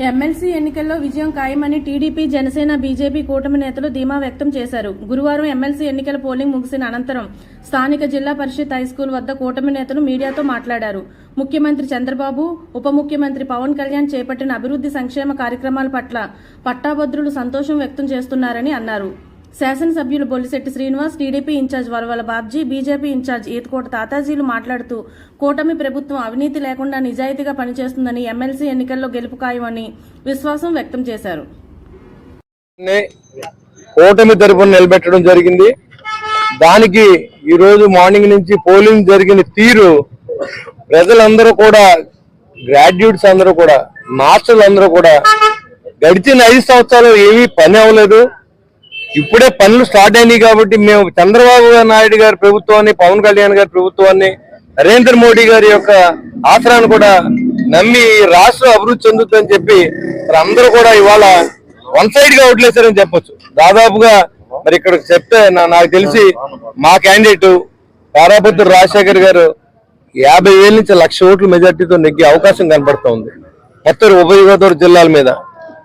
MLC ఎన్నికల్లో విజయం ఖాయమని టీడీపీ, జనసేన, బీజేపీ కూటమి నేతలు ధీమా వ్యక్తం చేశారు. గురువారం ఎమ్మెల్సీ ఎన్నికల పోలింగ్ ముగిసిన అనంతరం స్థానిక జిల్లా పరిషత్ హైస్కూల్ వద్ద కూటమి నేతలు మీడియాతో మాట్లాడారు. ముఖ్యమంత్రి చంద్రబాబు, ఉప ముఖ్యమంత్రి పవన్ కళ్యాణ్ చేపట్టిన అభివృద్ధి సంక్షేమ కార్యక్రమాల పట్ల పట్టాభద్రులు సంతోషం వ్యక్తం చేస్తున్నారని అన్నారు. శాసనసభ్యులు Bollisetti Srinivas, TDP in charge Varavala Babji, BJP in charge Eethakota తాతాజీలు మాట్లాడుతూ కూటమి ప్రభుత్వం అవినీతి లేకుండా నిజాయితీగా పనిచేస్తుందని, ఎమ్మెల్సీ ఎన్నికల్లో గెలుపు ఖాయమని విశ్వాసం వ్యక్తం చేశారు. కూటమి తరపున నిలబెట్టడం జరిగింది. దానికి ఈ రోజు మార్నింగ్ నుంచి పోలింగ్ జరిగిన తీరు ప్రజలందరూ కూడా, గ్రాడ్యుయేట్స్ అందరూ కూడా, మాస్టర్లు అందరూ కూడా గడిచిన 5 సంవత్సరాలు ఏమీ పని అవ్వలేదు, ఇప్పుడే పనులు స్టార్ట్ అయినాయి కాబట్టి మేము చంద్రబాబు నాయుడు గారి ప్రభుత్వాన్ని, పవన్ కళ్యాణ్ గారి ప్రభుత్వాన్ని, నరేంద్ర మోడీ గారి యొక్క ఆసరాన్ని కూడా నమ్మి రాష్ట్రం అభివృద్ధి చెందుతుందని చెప్పి అందరూ కూడా ఇవాళ వన్ సైడ్ గా ఓట్లేశారని చెప్పొచ్చు. దాదాపుగా మరి ఇక్కడ చెప్తే నాకు తెలిసి మా క్యాండిడేట్ తారాపత్రి రాజశేఖర్ గారు 50,000 నుంచి 1,00,000 ఓట్ల మెజార్టీతో నెగ్గే అవకాశం కనబడుతోంది మొత్తం ఉభయ గోదావరి జిల్లాల మీద.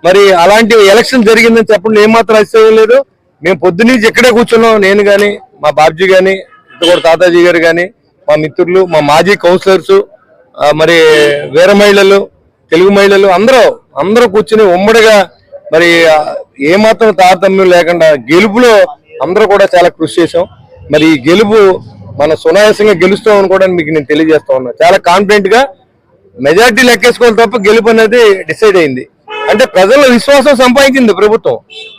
మరి అలాంటి ఎలక్షన్ జరిగిందని చెప్పండి ఏమాత్రం అతిశయం లేదు. మేము పొద్దున్నీ ఇక్కడే కూర్చున్నాం, నేను కానీ, మా బాబ్జీ కానీ, ఇటుకోట తాతాజీ గారు కానీ, మా మిత్రులు, మా మాజీ కౌన్సిలర్స్, మరి వీర మహిళలు, తెలుగు మహిళలు అందరూ కూర్చుని ఉమ్మడిగా మరి ఏమాత్రం తారతమ్యం లేకుండా గెలుపులో అందరూ కూడా చాలా కృషి చేశాం. మరి ఈ గెలుపు మన సునాయాసంగా గెలుస్తామని కూడా మీకు నేను తెలియజేస్తా ఉన్నా. చాలా కాన్ఫిడెంట్ గా మెజార్టీ లెక్కేసుకోవాలి తప్ప గెలుపు అనేది డిసైడ్ అయింది. అంటే ప్రజల విశ్వాసం సంపాదించింది ప్రభుత్వం.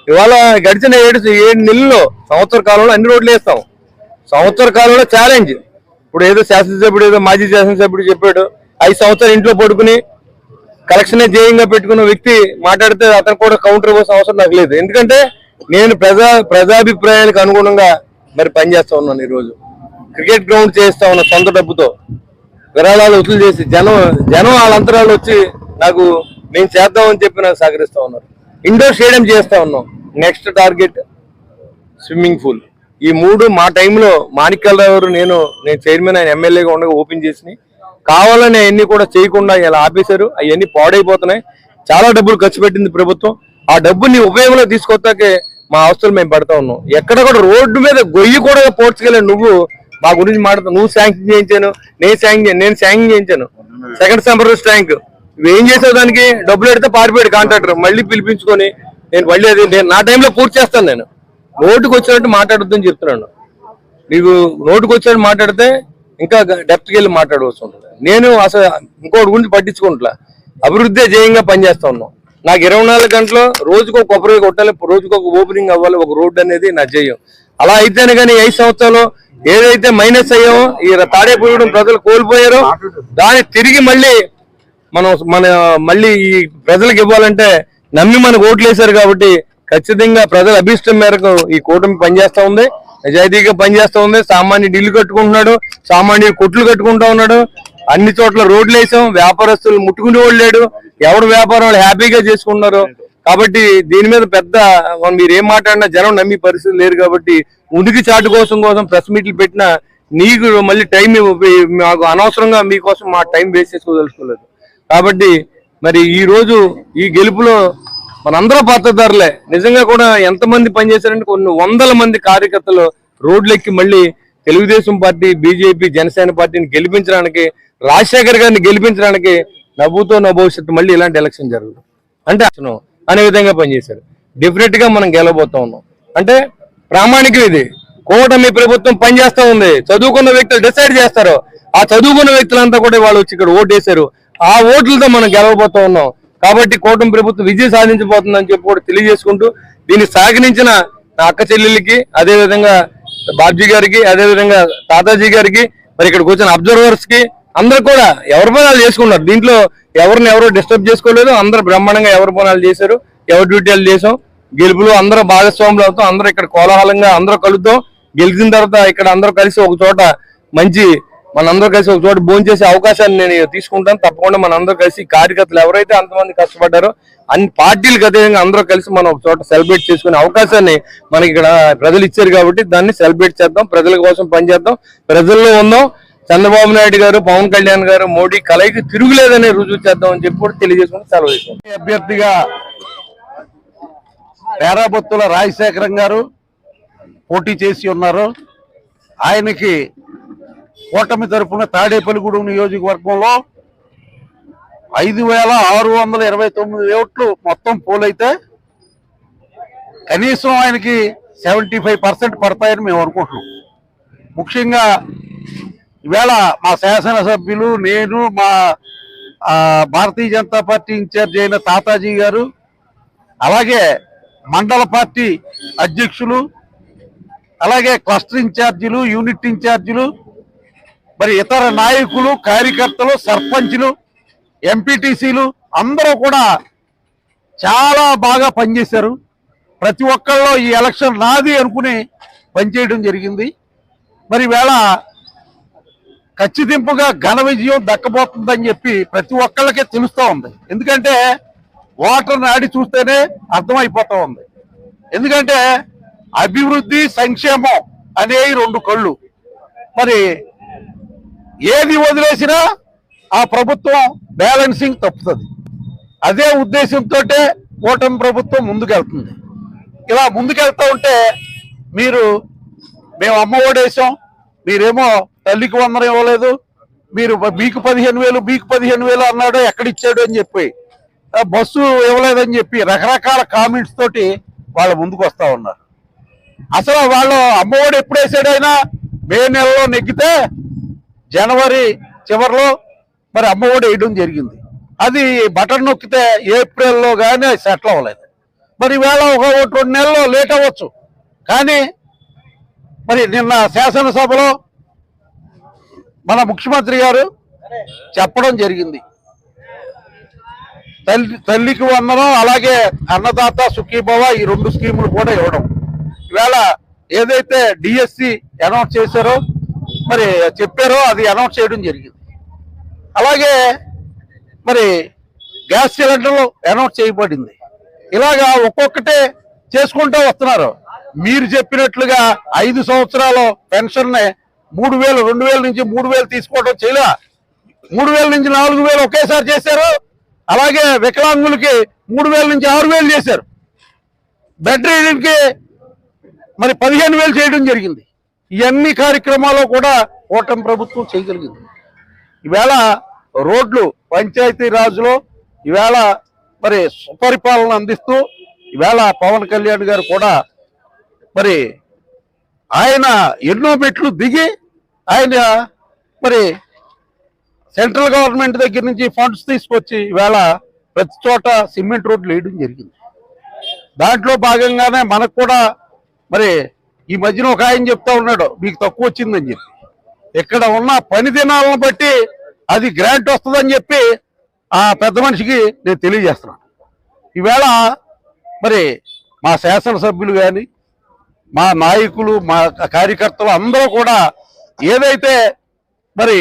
ఇవాళ గడిచిన 7 నెలల్లో సంవత్సర కాలంలో అన్ని రోడ్లు వేస్తాం. సంవత్సర కాలంలో ఛాలెంజ్. ఇప్పుడు ఏదో శాసనసభ్యుడు, ఏదో మాజీ శాసనసభ్యుడు చెప్పాడు, 5 సంవత్సరాలు ఇంట్లో పడుకుని కలెక్షనే జేయంగా పెట్టుకున్న వ్యక్తి మాట్లాడితే అతను కూడా కౌంటర్ ఇవ్వాల్సిన అవసరం నాకు లేదు. ఎందుకంటే నేను ప్రజాభిప్రాయాలకు అనుగుణంగా మరి పనిచేస్తా ఉన్నాను. ఈరోజు క్రికెట్ గ్రౌండ్ చేస్తా ఉన్నా సొంత డబ్బుతో, విరాళాలు వసూలు చేసి జనం వాళ్ళ అంతరాలు వచ్చి నాకు మేము చేద్దామని చెప్పి నాకు సహకరిస్తా ఉన్నారు. ఇండోర్ స్టేడియం చేస్తా ఉన్నాం. Next target swimming pool. ఈ 3 మా టైంలో మాణిక్యాలరావు గారు, నేను చైర్మన్, ఆయన ఎమ్మెల్యేగా ఉండగా ఓపెన్ చేసి కావాలని అవన్నీ కూడా చేయకుండా ఇలా ఆపేశారు. అవన్నీ పాడైపోతున్నాయి. చాలా డబ్బులు ఖర్చు పెట్టింది ప్రభుత్వం. ఆ డబ్బుని ఉపయోగంలో తీసుకొస్తాకే మా అవస్థలు మేము పడతా ఉన్నాం. ఎక్కడ కూడా రోడ్డు మీద గొయ్యి కూడా పోడ్చుకెళ్ళి నువ్వు మా గురించి మాట్లాడుతావు. నువ్వు శాంక్షన్ చేయించాను, నేను శాంక్షన్ చేయించాను. సెకండ్ సెంబర్ ట్యాంక్ ఏం చేసావు? దానికి డబ్బులు పెడితే పారిపోయాడు కాంట్రాక్టర్. మళ్ళీ పిలిపించుకొని నేను మళ్ళీ నేను నా టైంలో పూర్తి చేస్తాను. నేను నోటుకు వచ్చినట్టు మాట్లాడొద్దని చెప్తున్నాను. నీకు నోటుకు వచ్చినట్టు మాట్లాడితే ఇంకా డెప్త్కి వెళ్ళి మాట్లాడవలసి ఉంటుంది. నేను అసలు ఇంకోటి గురించి పట్టించుకుంటా. అభివృద్ధి జయంగా పనిచేస్తా ఉన్నాం. నాకు 24 గంటలు రోజుకో కొబ్బరి కొట్టాలి, రోజుకొక ఓపెనింగ్ అవ్వాలి, ఒక రోడ్డు అనేది నా జయం. అలా అయితేనే కానీ 5 సంవత్సరాలు ఏదైతే మైనస్ అయ్యామో, ఈ తాడేపూయడం ప్రజలు కోల్పోయారో దాన్ని తిరిగి మళ్ళీ మళ్ళీ ఈ ప్రజలకు ఇవ్వాలంటే నమ్మి మనకు ఓట్లు వేశారు కాబట్టి ఖచ్చితంగా ప్రజల అభిష్టం మేరకు ఈ కూటమి పనిచేస్తా ఉంది, నిజాయితీగా పనిచేస్తా ఉంది. సామాన్యుడు ఇల్లు కట్టుకుంటున్నాడు, సామాన్యుడు కొట్లు కట్టుకుంటా ఉన్నాడు. అన్ని చోట్ల రోడ్లు వేసాం. వ్యాపారస్తులు ముట్టుకునే వాళ్ళు లేడు. ఎవరు వ్యాపారం వాళ్ళు హ్యాపీగా చేసుకుంటున్నారు. కాబట్టి దీని మీద పెద్ద మీరు ఏం మాట్లాడినా జనం నమ్మి పరిస్థితి లేరు. కాబట్టి ఉనికి చాటు కోసం ప్రెస్ మీట్లు పెట్టినా నీకు మళ్ళీ టైం మాకు అనవసరంగా మీకోసం మా టైం వేస్ట్ చేసుకోదలుచుకోలేదు. కాబట్టి మరి ఈ రోజు ఈ గెలుపులో మనందరూ పాత్రదారులే. నిజంగా కూడా ఎంతమంది పనిచేశారంటే కొన్ని 100ల మంది కార్యకర్తలు రోడ్లెక్కి మళ్ళీ తెలుగుదేశం పార్టీ, బీజేపీ, జనసేన పార్టీని గెలిపించడానికి, రాజశేఖర్ గారిని గెలిపించడానికి నవ్వుతో నా భవిష్యత్తు మళ్ళీ ఇలాంటి ఎలక్షన్ జరుగుతుంది అంటే అనే విధంగా పనిచేశారు. డెఫినెట్ గా మనం గెలవబోతా ఉన్నాం. అంటే ప్రామాణికం ఇది. కూటమి ప్రభుత్వం పనిచేస్తా ఉంది. చదువుకున్న వ్యక్తులు డిసైడ్ చేస్తారు. ఆ చదువుకున్న వ్యక్తులంతా కూడా వాళ్ళు వచ్చి ఇక్కడ ఓటేశారు. ఆ ఓట్లతో మనం గెలవబోతా ఉన్నాం. కాబట్టి కూటమి ప్రభుత్వం విజయం సాధించబోతుందని చెప్పి కూడా తెలియజేసుకుంటూ దీన్ని సాగనించిన నా అక్క చెల్లెళ్ళకి, అదేవిధంగా బాబ్జీ గారికి, అదేవిధంగా తాతాజీ గారికి, మరి ఇక్కడ కూర్చొని అబ్జర్వర్స్ కి అందరు కూడా ఎవరి పనాలు చేసుకున్నారు. దీంట్లో ఎవరిని ఎవరు డిస్టర్బ్ చేసుకోలేదు. అందరూ బ్రహ్మాండంగా ఎవరి పనాలు చేశారు, ఎవరి డ్యూటీలు చేసాం. గెలుపులో అందరూ భాగస్వాములు అవుతాం. అందరూ ఇక్కడ కోలాహలంగా అందరూ కలుద్దాం. గెలిచిన తర్వాత ఇక్కడ అందరూ కలిసి ఒక చోట మనందరూ కలిసి ఒక చోట భోజనం చేసే అవకాశాన్ని నేను తీసుకుంటాను. తప్పకుండా మనందరూ కలిసి కార్యకర్తలు ఎవరైతే అంతమంది కష్టపడ్డారో అన్ని పార్టీలకు అదేవిధంగా అందరూ కలిసి మనం ఒక చోట సెలబ్రేట్ చేసుకునే అవకాశాన్ని మనకి ఇక్కడ ప్రజలు ఇచ్చారు. కాబట్టి దాన్ని సెలబ్రేట్ చేద్దాం, ప్రజల కోసం పనిచేద్దాం, ప్రజల్లో ఉందాం. చంద్రబాబు నాయుడు గారు, పవన్ కళ్యాణ్ గారు, మోడీ కలయికి తిరుగులేదని రుజువు చేద్దామని చెప్పి కూడా తెలియజేసుకుని సెలవు తీసుకుంటాం. అభ్యర్థిగా పేరాబొత్తుల రాజశేఖరం గారు పోటీ చేసి ఉన్నారు. ఆయనకి కూటమి తరఫున తాడేపల్లిగూడెం నియోజకవర్గంలో 5,629 ఓట్లు మొత్తం పోలైతే కనీసం ఆయనకి 75% పడతాయని మేము అనుకుంటున్నాం. ముఖ్యంగా ఈవేళ మా శాసనసభ్యులు, నేను, మా భారతీయ జనతా పార్టీ ఇన్ఛార్జ్ అయిన తాతాజీ గారు, అలాగే మండల పార్టీ అధ్యక్షులు, అలాగే క్లస్టర్ ఇన్ఛార్జీలు, యూనిట్ ఇన్ఛార్జీలు, మరి ఇతర నాయకులు, కార్యకర్తలు, సర్పంచ్లు, ఎంపీటీసీలు అందరూ కూడా చాలా బాగా పనిచేశారు. ప్రతి ఒక్కళ్ళు ఈ ఎలక్షన్ నాది అనుకుని పనిచేయడం జరిగింది. మరి వేళ ఖచ్చితంగా ఘన విజయం దక్కబోతుందని చెప్పి ప్రతి ఒక్కళ్ళకే తెలుస్తూ ఉంది. ఎందుకంటే ఓటర్ని ఆడి చూస్తేనే అర్థమైపోతూ ఉంది. ఎందుకంటే అభివృద్ధి, సంక్షేమం అనేవి 2 కళ్ళు. మరి ఏది వదిలేసినా ఆ ప్రభుత్వం బ్యాలెన్సింగ్ తప్పుతుంది. అదే ఉద్దేశంతో కూటమి ప్రభుత్వం ముందుకెళ్తుంది. ఇలా ముందుకెళ్తూ ఉంటే మేము అమ్మ ఓడేసాం, మీరేమో తల్లికి 100 ఇవ్వలేదు, మీకు 15,000 మీకు 15,000 అన్నాడు, ఎక్కడిచ్చాడు అని చెప్పి, బస్సు ఇవ్వలేదని చెప్పి రకరకాల కామెంట్స్ తోటి వాళ్ళు ముందుకు వస్తూ ఉన్నారు. అసలు వాళ్ళు అమ్మఒడి ఎప్పుడు వేసాడైనా మే నెలలో నెగ్గితే జనవరి చివరిలో మరి అమ్మఒడి వేయడం జరిగింది. అది బటన్ నొక్కితే ఏప్రిల్లో కానీ అది సెటిల్ అవ్వలేదు. మరి ఈవేళ 1-2 నెలల్లో లేట్ అవ్వచ్చు. కానీ మరి నిన్న శాసనసభలో మన ముఖ్యమంత్రి గారు చెప్పడం జరిగింది, తల్లికి 100, అలాగే అన్నదాత సుఖీభవ ఈ 2 స్కీములు కూడా ఇవ్వడం. ఈవేళ ఏదైతే డిఎస్సి అనౌన్స్ చేశారో, మరి చెప్పారో అది అనౌన్స్ చేయడం జరిగింది. అలాగే మరి గ్యాస్ సిలిండర్లు అనౌన్స్ చేయబడింది. ఇలాగా ఒక్కొక్కటే చేసుకుంటూ వస్తున్నారు. మీరు చెప్పినట్లుగా 5 సంవత్సరాలు పెన్షన్ 3,000, 2,000 నుంచి 3,000 తీసుకోవడం చేయలే, 3,000 నుంచి 4,000 ఒకేసారి చేశారు. అలాగే వికలాంగులకి 3,000 నుంచి 6,000 చేశారు. బెడ్ రీడింగ్కి మరి 15,000 చేయడం జరిగింది. ఇవన్నీ కార్యక్రమాలు కూడా కూటమి ప్రభుత్వం చేయగలిగింది. ఈవేళ రోడ్లు, పంచాయతీ రాజులో ఈవేళ మరి సుపరిపాలన అందిస్తూ ఈవేళ పవన్ కళ్యాణ్ గారు కూడా మరి ఆయన ఎన్నో మెట్లు దిగి ఆయన మరి సెంట్రల్ గవర్నమెంట్ దగ్గర నుంచి ఫండ్స్ తీసుకొచ్చి ఈవేళ ప్రతి చోట సిమెంట్ రోడ్లు వేయడం జరిగింది. దాంట్లో భాగంగానే మనకు కూడా మరి ఈ మధ్యన ఒక ఆయన చెప్తా ఉన్నాడు, మీకు తక్కువ వచ్చిందని చెప్పి. ఇక్కడ ఉన్న పని దినాలను బట్టి అది గ్రాంట్ వస్తుందని చెప్పి ఆ పెద్ద మనిషికి నేను తెలియజేస్తున్నాను. ఈవేళ మరి మా శాసనసభ్యులు కానీ, మా నాయకులు, మా కార్యకర్తలు అందరూ కూడా ఏదైతే మరి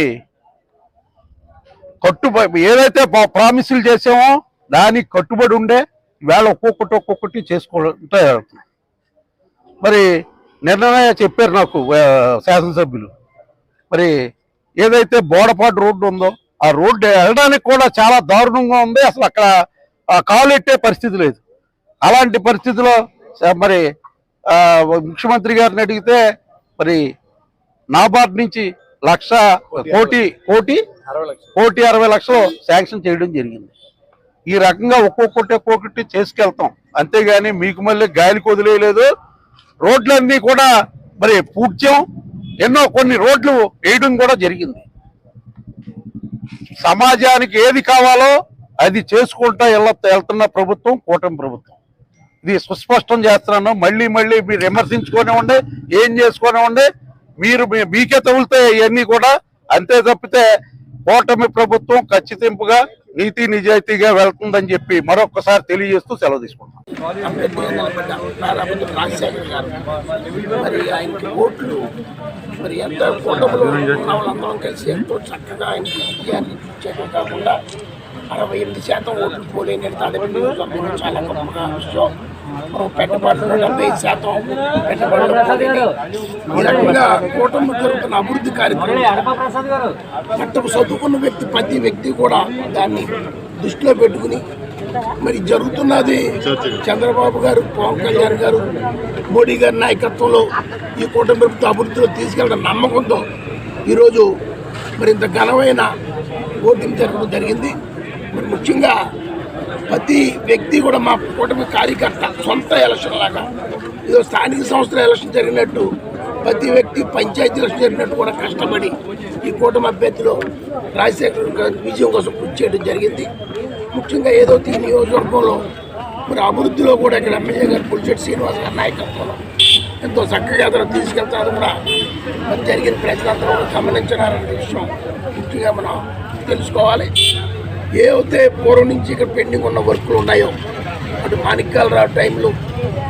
ఏదైతే ప్రామిసులు చేసామో దానికి కట్టుబడి ఉండే ఈవేళ ఒక్కొక్కటి చేసుకుంటూ వెళ్తున్నాం. మరి నిన్ననే చెప్పారు నాకు శాసనసభ్యులు, మరి ఏదైతే బోడపాటు రోడ్డు ఉందో ఆ రోడ్డు వెళ్ళడానికి కూడా చాలా దారుణంగా ఉంది. అసలు అక్కడ కాలు ఎట్టే పరిస్థితి లేదు. అలాంటి పరిస్థితిలో మరి ముఖ్యమంత్రి గారిని అడిగితే మరి నాబార్డ్ నుంచి 1,60,60,000 శాంక్షన్ చేయడం జరిగింది. ఈ రకంగా ఒక్కొక్కటి చేసుకెళ్తాం. అంతేగాని మీకు మళ్ళీ గాలికి వదిలేయలేదు. రోడ్లన్నీ కూడా మరి పూడ్చాం. ఎన్నో కొన్ని రోడ్లు వేయడం కూడా జరిగింది. సమాజానికి ఏది కావాలో అది చేసుకుంటా వెళ్తున్న ప్రభుత్వం కూటమి ప్రభుత్వం. ఇది సుస్పష్టం చేస్తున్నాను. మళ్ళీ మీరు విమర్శించుకోనివ్వండి, ఏం చేసుకోనివ్వండి, మీకే తగులుతాయి ఇవన్నీ కూడా. అంతే తప్పితే కూటమి ప్రభుత్వం ఖచ్చితంగా నీతి నిజాయితీగా వెళ్తుందని చెప్పి మరొకసారి తెలియజేస్తూ సెలవు తీసుకుంటాం. రాజశేఖర్ గారు మరి ఆయనకి ఓట్లు మరి ఎంత కూటమిలో ఉన్న వాళ్ళందరం కలిసి ఎంతో చక్కగా ఆయనకి విజయాన్ని ఇచ్చేయడం కాకుండా 68% ఓట్లు పోలేని తాడేపల్లి చాలా గొప్పగా విషయం. పెట్టబడుతున్న 75% పెట్టుబడులు పోయినాయి. ఈ రకంగా కూటమి జరుగుతున్న అభివృద్ధి కార్యక్రమం పట్టపు చదువుకున్న వ్యక్తి ప్రతి వ్యక్తి కూడా దాన్ని దృష్టిలో పెట్టుకుని మరి జరుగుతున్నది చంద్రబాబు గారు, పవన్ కళ్యాణ్ గారు, మోడీ గారి నాయకత్వంలో ఈ కూటమి ప్రభుత్వ అభివృద్ధిలో తీసుకెళ్ళడం నమ్మకంతో ఈరోజు మరి ఇంత ఘనమైన ఓటింగ్ జరగడం జరిగింది. మరి ముఖ్యంగా ప్రతి వ్యక్తి కూడా మా కూటమి కార్యకర్త సొంత ఎలక్షన్ లాగా ఏదో స్థానిక సంస్థల ఎలక్షన్ జరిగినట్టు ప్రతి వ్యక్తి పంచాయతీ ఎలక్షన్ జరిగినట్టు కూడా కష్టపడి ఈ కూటమి అభ్యర్థిలో రాజశేఖర్ గారి విజయం కోసం కృషి చేయడం జరిగింది. ముఖ్యంగా ఏదో ఈ నియోజకవర్గంలో మరి అభివృద్ధిలో కూడా ఇక్కడ ఎమ్మెల్యే గారు పులిశెట్టి శ్రీనివాస్ గారి నాయకత్వంలో ఎంతో చక్కగా అతను తీసుకెళ్తారు కూడా మరి జరిగిన ప్రజలందరూ గమనించారనే విషయం ముఖ్యంగా మనం తెలుసుకోవాలి. ఏవైతే పూర్వం నుంచి ఇక్కడ పెండింగ్ ఉన్న వర్కులు ఉన్నాయో అటు మాణిక్యాలరావు టైంలో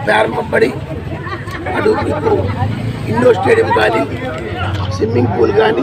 ప్రారంభపడి అటు మీకు ఇండోర్ స్టేడియం కానీ స్విమ్మింగ్ పూల్ కానీ